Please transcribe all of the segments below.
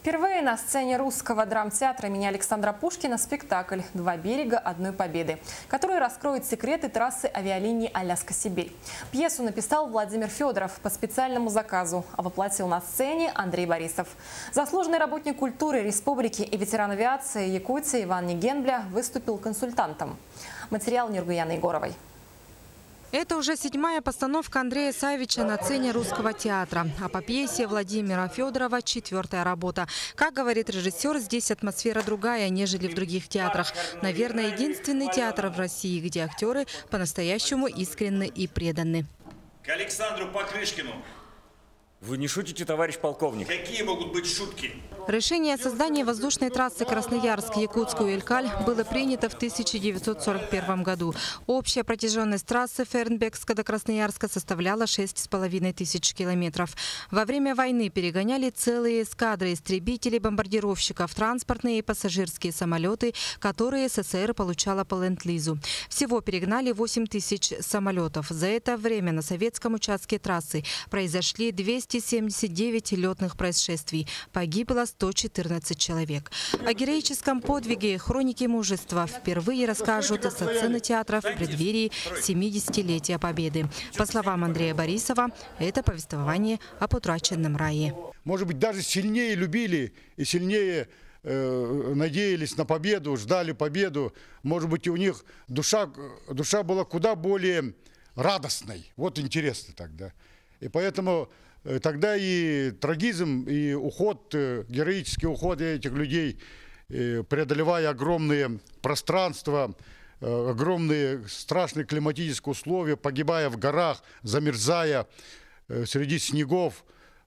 Впервые на сцене русского драмтеатра имени Александра Пушкина спектакль «Два берега одной победы», который раскроет секреты трассы авиалинии Аляска-Сибирь. Пьесу написал Владимир Федоров по специальному заказу, а воплотил на сцене Андрей Борисов. Заслуженный работник культуры республики и ветеран авиации Якутии Иван Нигенбля выступил консультантом. Материал Нургаяны Егоровой. Это уже 7-я постановка Андрея Савича на сцене русского театра. А по пьесе Владимира Федорова 4-я работа. Как говорит режиссер, здесь атмосфера другая, нежели в других театрах. Наверное, единственный театр в России, где актеры по-настоящему искренны и преданы. К Александру Покрышкину. Вы не шутите, товарищ полковник? Какие могут быть шутки? Решение о создании воздушной трассы Красноярск-Якутск-Уэлькаль было принято в 1941 году. Общая протяженность трассы Фернбекска до Красноярска составляла 6500 километров. Во время войны перегоняли целые эскадры истребителей, бомбардировщиков, транспортные и пассажирские самолеты, которые СССР получала по ленд-лизу. Всего перегнали 8000 самолетов. За это время на советском участке трассы произошли 279 летных происшествий. Погибло 114 человек. О героическом подвиге хроники мужества впервые расскажут со сцены театра в преддверии 70-летия Победы. По словам Андрея Борисова, это повествование об утраченном рае. Может быть, даже сильнее любили и сильнее надеялись на победу, ждали победу. Может быть, у них душа была куда более радостной. Вот интересно тогда. И поэтому тогда и трагизм, и уход, героический уход этих людей, преодолевая огромные пространства, огромные страшные климатические условия, погибая в горах, замерзая среди снегов,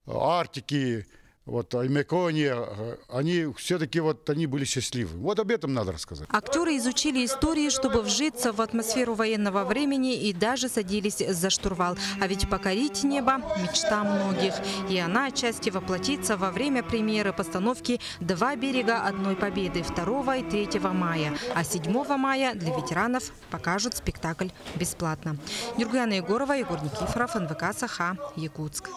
Арктики, Аймекония, они все-таки они были счастливы. Вот об этом надо рассказать. Актеры изучили истории, чтобы вжиться в атмосферу военного времени, и даже садились за штурвал. А ведь покорить небо – мечта многих. И она отчасти воплотится во время премьеры постановки «Два берега одной победы» 2 и 3 мая. А 7 мая для ветеранов покажут спектакль бесплатно. Нургаяна Егорова, Егор Никифоров, НВК Саха, Якутск.